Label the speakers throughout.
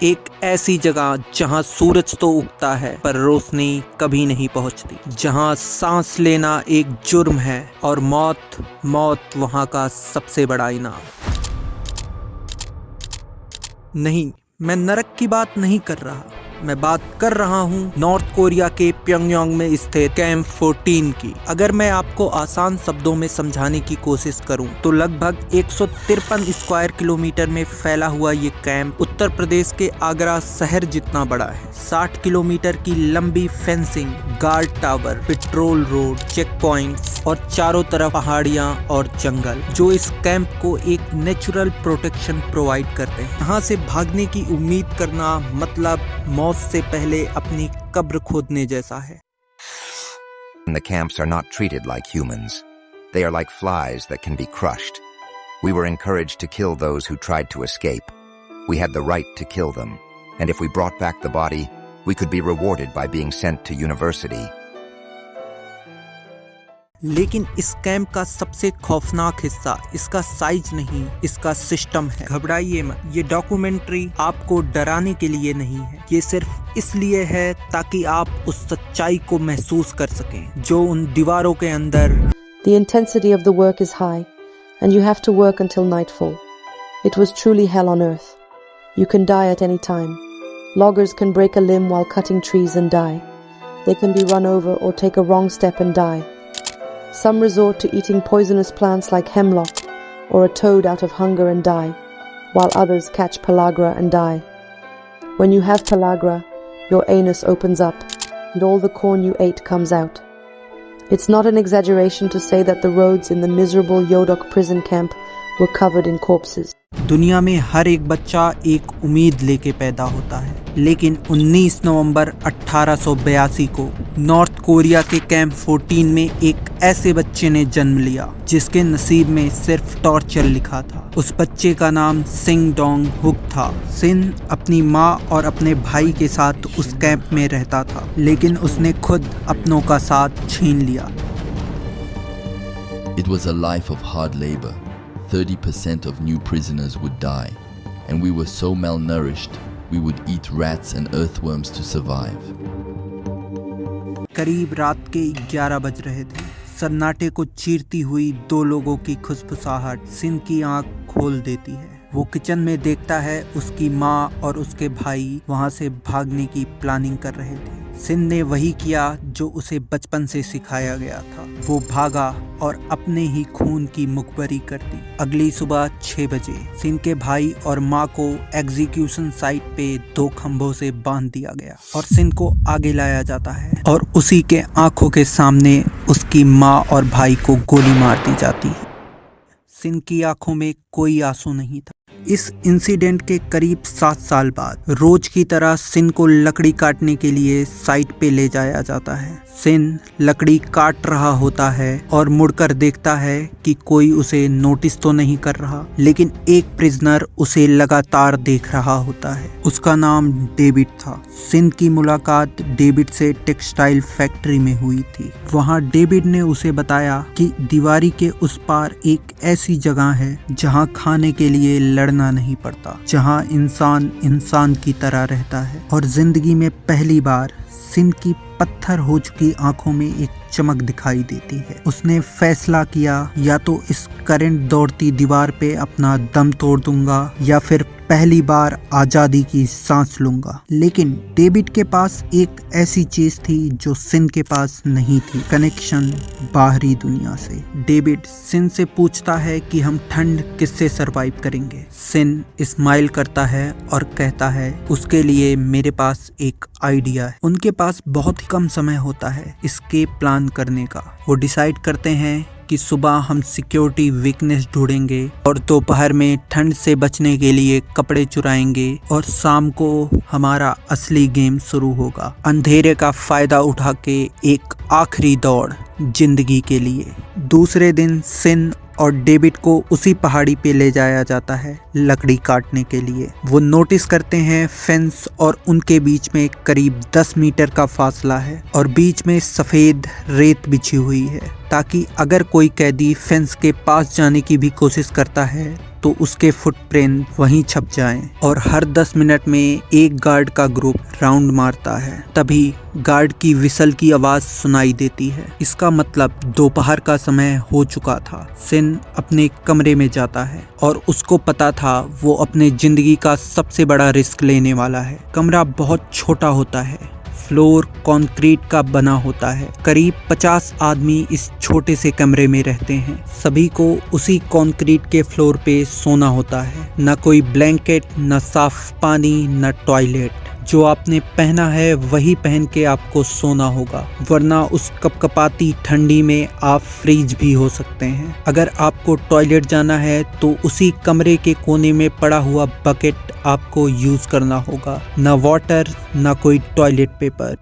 Speaker 1: एक ऐसी जगह जहां सूरज तो उगता है पर रोशनी कभी नहीं पहुंचती, जहां सांस लेना एक जुर्म है और मौत वहां का सबसे बड़ा इनाम। नहीं, मैं नरक की बात नहीं कर रहा, मैं बात कर रहा हूँ नॉर्थ कोरिया के प्योंगयांग में स्थित कैंप 14 की। अगर मैं आपको आसान शब्दों में समझाने की कोशिश करूँ तो लगभग 153 स्क्वायर किलोमीटर में फैला हुआ ये कैंप उत्तर प्रदेश के आगरा शहर जितना बड़ा है। 60 किलोमीटर की लंबी fencing, guard tower, patrol road, check points और चारों तरफ पहाड़ियाँ और जंगल जो इस कैंप को एक नेचुरल प्रोटेक्शन प्रोवाइड करते हैं। यहाँ से भागने की उम्मीद करना मतलब मौत से पहले अपनी कब्र खोदने जैसा है।
Speaker 2: The camps are not treated like humans. They are like flies that can be crushed. We were encouraged to kill those who tried to escape. We had the right to kill them, and if we brought back the body, we could be rewarded by being sent to university.
Speaker 1: लेकिन इस camp का सबसे खौफनाक हिस्सा इसका size नहीं, इसका system है। घबराइए मत, ये डॉक्यूमेंट्री आपको डराने के लिए नहीं है, ये सिर्फ इसलिए है ताकि आप उस सच्चाई को महसूस कर सकें जो उन दीवारों के अंदर।
Speaker 3: The intensity of the work is high, and you have to work until nightfall. It was truly hell on earth. You can die at any time. Loggers can break a limb while cutting trees and die. They can be run over or take a wrong step and die. Some resort to eating poisonous plants like hemlock or a toad out of hunger and die, while others catch pellagra and die. When you have pellagra, your anus opens up and all the corn you ate comes out. It's not an exaggeration to say that the roads in the miserable Yodok prison camp were covered in corpses.
Speaker 1: दुनिया में हर एक बच्चा एक उम्मीद लेके पैदा होता है, लेकिन 19 नवंबर 1882 को नॉर्थ कोरिया के कैंप 14 में एक ऐसे बच्चे ने जन्म लिया जिसके नसीब में सिर्फ टॉर्चर लिखा था। उस बच्चे का नाम सिंग डोंग हुक था। सिन अपनी माँ और अपने भाई के साथ उस कैंप में रहता था, लेकिन उसने खुद अपनों का साथ छीन लिया।
Speaker 4: It was a life of hard labor. 30% of new prisoners would die, and we were so malnourished we would eat rats and earthworms to survive.
Speaker 1: करीब रात के 11 बज रहे थे। सन्नाटे को चीरती हुई दो लोगों की खुशबुसाहट सिन की आंख खोल देती है। वो किचन में देखता है उसकी माँ और उसके भाई वहाँ से भागने की प्लानिंग कर रहे थे। सिन ने वही किया जो उसे बचपन से सिखाया गया था। वो भागा और अपने ही खून की मुखबरी कर दी। अगली सुबह 6 बजे सिन के भाई और माँ को एग्जीक्यूशन साइट पे 2 खंभों से बांध दिया गया और सिन को आगे लाया जाता है और उसी के आंखों के सामने उसकी माँ और भाई को गोली मार दी जाती है। सिन की आंखों में कोई आंसू नहीं था। इस इंसिडेंट के करीब 7 साल बाद रोज की तरह सिन को लकड़ी काटने के लिए साइट पे ले जाया जाता है। सिन लकड़ी काट रहा होता है और मुड़कर देखता है कि कोई उसे नोटिस तो नहीं कर रहा, लेकिन एक प्रिजनर उसे लगातार देख रहा होता है। उसका नाम डेविड था। सिन की मुलाकात डेविड से टेक्सटाइल फैक्ट्री में हुई थी। वहाँ डेविड ने उसे बताया कि दीवारी के उस पार एक ऐसी जगह है जहाँ खाने के लिए लड़ना नहीं पड़ता, जहाँ इंसान इंसान की तरह रहता है। और जिंदगी में पहली बार सिन की पत्थर हो चुकी आंखों में एक चमक दिखाई देती है। उसने फैसला किया या तो इस करंट दौड़ती दीवार पे अपना दम तोड़ दूंगा या फिर पहली बार आजादी की सांस लूंगा। लेकिन डेविड के पास एक ऐसी चीज थी जो सिन के पास नहीं थी, कनेक्शन बाहरी दुनिया से। डेविड सिन से पूछता है कि हम ठंड किससे सरवाइव करेंगे। सिन स्माइल करता है और कहता है उसके लिए मेरे पास एक आइडिया है। उनके पास बहुत ही कम समय होता है एस्केप प्लान करने का। वो डिसाइड करते हैं कि सुबह हम सिक्योरिटी वीकनेस ढूंढेंगे और दोपहर में ठंड से बचने के लिए कपड़े चुराएंगे और शाम को हमारा असली गेम शुरू होगा। अंधेरे का फायदा उठा के एक आखिरी दौड़ जिंदगी के लिए। दूसरे दिन सिन और डेविड को उसी पहाड़ी पे ले जाया जाता है लकड़ी काटने के लिए। वो नोटिस करते हैं फेंस और उनके बीच में करीब 10 मीटर का फासला है और बीच में सफेद रेत बिछी हुई है। ताकि अगर कोई कैदी फेंस के पास जाने की भी कोशिश करता है तो उसके फुटप्रिंट वहीं छप जाएं। और हर 10 मिनट में एक गार्ड का ग्रुप राउंड मारता है। तभी गार्ड की विसल की आवाज सुनाई देती है। इसका मतलब दोपहर का समय हो चुका था। सिन अपने कमरे में जाता है और उसको पता था वो अपने जिंदगी का सबसे बड़ा रिस्क लेने वाला है। कमरा बहुत छोटा होता है, फ्लोर कंक्रीट का बना होता है। करीब 50 आदमी इस छोटे से कमरे में रहते हैं। सभी को उसी कंक्रीट के फ्लोर पे सोना होता है। न कोई ब्लैंकेट, न साफ पानी, न टॉयलेट। जो आपने पहना है वही पहन के आपको सोना होगा, वरना उस कपकपाती ठंडी में आप फ्रीज भी हो सकते हैं। अगर आपको टॉयलेट जाना है तो उसी कमरे के कोने में पड़ा हुआ बकेट आपको यूज करना होगा। न वाटर, न कोई टॉयलेट पेपर।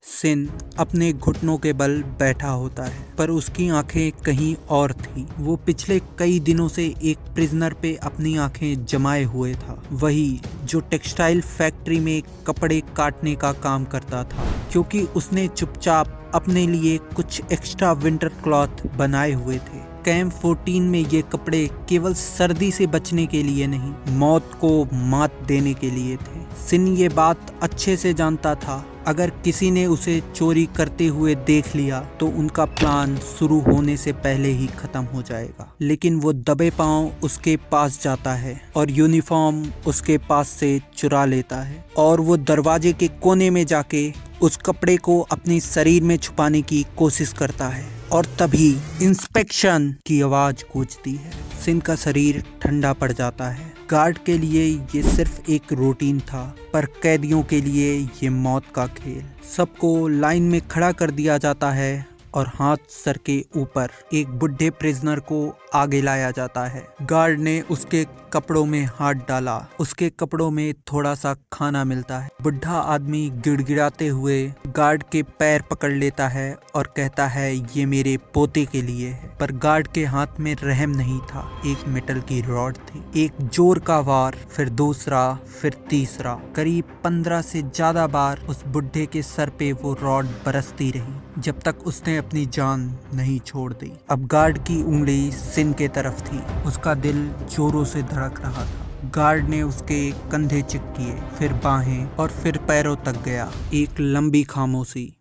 Speaker 1: सिन अपने घुटनों के बल बैठा होता है, पर उसकी आंखें कहीं और थी। वो पिछले कई दिनों से एक प्रिजनर पे अपनी आंखें जमाए हुए था, वही जो टेक्सटाइल फैक्ट्री में कपड़े काटने का काम करता था। क्योंकि उसने चुपचाप अपने लिए कुछ एक्स्ट्रा विंटर क्लॉथ बनाए हुए थे। कैंप 14 में ये कपड़े केवल सर्दी से बचने के लिए नहीं, मौत को मात देने के लिए थे। सिन ये बात अच्छे से जानता था। अगर किसी ने उसे चोरी करते हुए देख लिया तो उनका प्लान शुरू होने से पहले ही खत्म हो जाएगा। लेकिन वो दबे पांव उसके पास जाता है और यूनिफॉर्म उसके पास से चुरा लेता है और वो दरवाजे के कोने में जाके उस कपड़े को अपने शरीर में छुपाने की कोशिश करता है। और तभी इंस्पेक्शन की आवाज गूंजती है। सिन का शरीर ठंडा पड़ जाता है। गार्ड के लिए ये सिर्फ एक रूटीन था, पर कैदियों के लिए ये मौत का खेल। सबको लाइन में खड़ा कर दिया जाता है और हाथ सर के ऊपर एक बुढ़े प्रिजनर को आगे लाया जाता है। गार्ड ने उसके कपड़ों में हाथ डाला। उसके कपड़ों में थोड़ा सा खाना मिलता है। बुढ़ा आदमी गिड़गिड़ाते हुए गार्ड के पैर पकड़ लेता है और कहता है ये मेरे पोते के लिए है। पर गार्ड के हाथ में रहम नहीं था। एक मेटल की रॉड थी। एक जोर का वार, फिर दूसरा, फिर तीसरा। करीब 15 से ज्यादा बार उस बुढ़े के सर पे वो रॉड बरसती रही जब तक उसने अपनी जान नहीं छोड़ दी। अब गार्ड की उंगली सिन के तरफ थी। उसका दिल जोरों से धड़क रहा था। गार्ड ने उसके कंधे चेक किए, फिर बाहें और फिर पैरों तक गया। एक लंबी खामोशी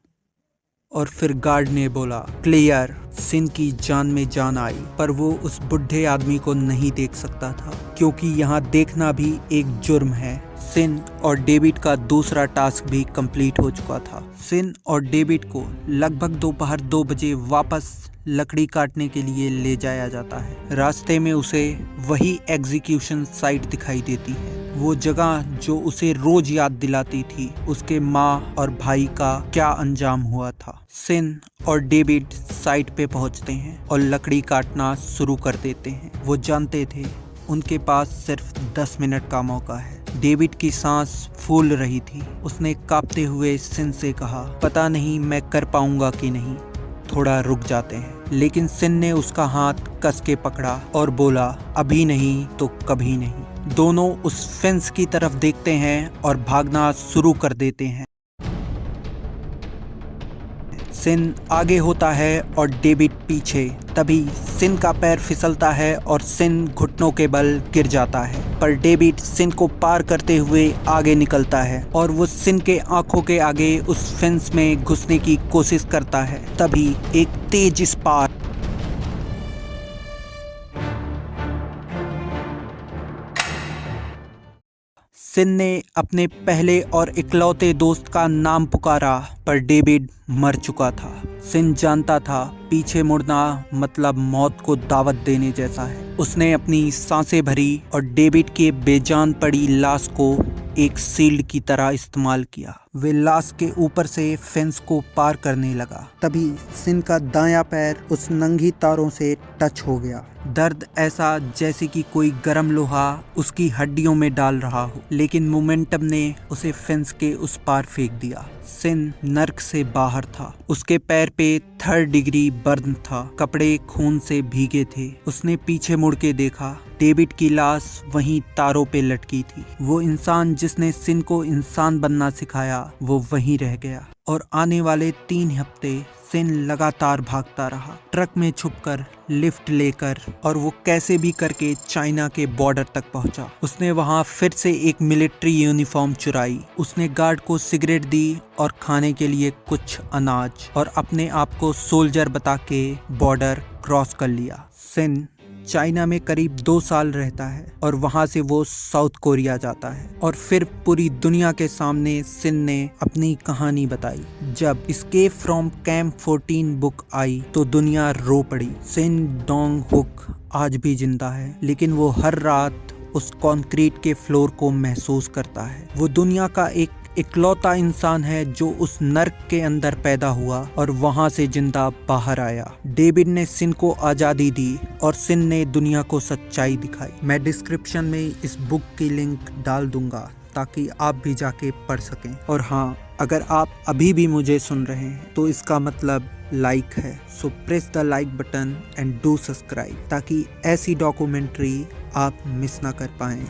Speaker 1: और फिर गार्ड ने बोला क्लियर। सिन की जान में जान आई, पर वो उस बुढ़े आदमी को नहीं देख सकता था, क्योंकि यहाँ देखना भी एक जुर्म है। सिन और डेविड का दूसरा टास्क भी कंप्लीट हो चुका था। सिन और डेविड को लगभग दोपहर 2 बजे वापस लकड़ी काटने के लिए ले जाया जाता है। रास्ते में उसे वही एग्जीक्यूशन साइट दिखाई देती है, वो जगह जो उसे रोज याद दिलाती थी उसके माँ और भाई का क्या अंजाम हुआ था। सिन और डेविड साइट पे पहुंचते हैं और लकड़ी काटना शुरू कर देते हैं। वो जानते थे उनके पास सिर्फ 10 मिनट का मौका है। डेविड की सांस फूल रही थी। उसने कांपते हुए सिन से कहा पता नहीं मैं कर पाऊंगा कि नहीं, थोड़ा रुक जाते हैं। लेकिन सिन ने उसका हाथ कस के पकड़ा और बोला अभी नहीं तो कभी नहीं। दोनों उस फेंस की तरफ देखते हैं और भागना शुरू कर देते हैं। सिन आगे होता है और डेविड पीछे। तभी सिन का पैर फिसलता है और सिन घुटनों के बल गिर जाता है, पर डेविड सिन को पार करते हुए आगे निकलता है और वो सिन के आंखों के आगे उस फेंस में घुसने की कोशिश करता है। तभी एक तेज स्पार्क सिन ने अपने पहले और इकलौते दोस्त का नाम पुकारा, पर डेविड मर चुका था। सिन जानता था पीछे मुड़ना मतलब मौत को दावत देने जैसा है। उसने अपनी सांसें भरी और डेविड के बेजान पड़ी लाश को एक शील्ड की तरह इस्तेमाल किया। वे लाश के ऊपर से फेंस को पार करने लगा। तभी सिन का दायां पैर उस नंगी तारों से टच हो गया। दर्द ऐसा जैसे कि कोई गर्म लोहा उसकी हड्डियों में डाल रहा हो, लेकिन मोमेंटम ने उसे फेंस के उस पार फेंक दिया। सिन नर्क से बाहर था। उसके पैर पे 3rd डिग्री बर्न था। कपड़े खून से भीगे थे। उसने पीछे मुड़ के देखा। डेविड की लाश वहीं तारों पे लटकी थी। वो इंसान जिसने सिन को इंसान बनना सिखाया वो वहीं रह गया। और आने वाले 3 हफ्ते सिन लगातार भागता रहा, ट्रक में छुपकर, लिफ्ट लेकर, और वो कैसे भी करके चाइना के बॉर्डर तक पहुंचा। उसने वहां फिर से एक मिलिट्री यूनिफॉर्म चुराई। उसने गार्ड को सिगरेट दी और खाने के लिए कुछ अनाज, और अपने आप को सोल्जर बता के बॉर्डर क्रॉस कर लिया। सिन चाइना में करीब 2 साल रहता है और वहां से वो साउथ कोरिया जाता है और फिर पूरी दुनिया के सामने सिन ने अपनी कहानी बताई। जब एस्केप फ्रॉम कैंप 14 बुक आई तो दुनिया रो पड़ी। सिन डोंग हुक आज भी जिंदा है, लेकिन वो हर रात उस कंक्रीट के फ्लोर को महसूस करता है। वो दुनिया का एक इकलौता इंसान है जो उस नर्क के अंदर पैदा हुआ और वहां से जिंदा बाहर आया। डेविड ने सिन को आजादी दी और सिन ने दुनिया को सच्चाई दिखाई। मैं डिस्क्रिप्शन में इस बुक की लिंक डाल दूंगा ताकि आप भी जाके पढ़ सकें। और हाँ, अगर आप अभी भी मुझे सुन रहे हैं तो इसका मतलब लाइक है। सो press the like button and do subscribe ताकि ऐसी डॉक्यूमेंट्री आप मिस ना कर पाएं।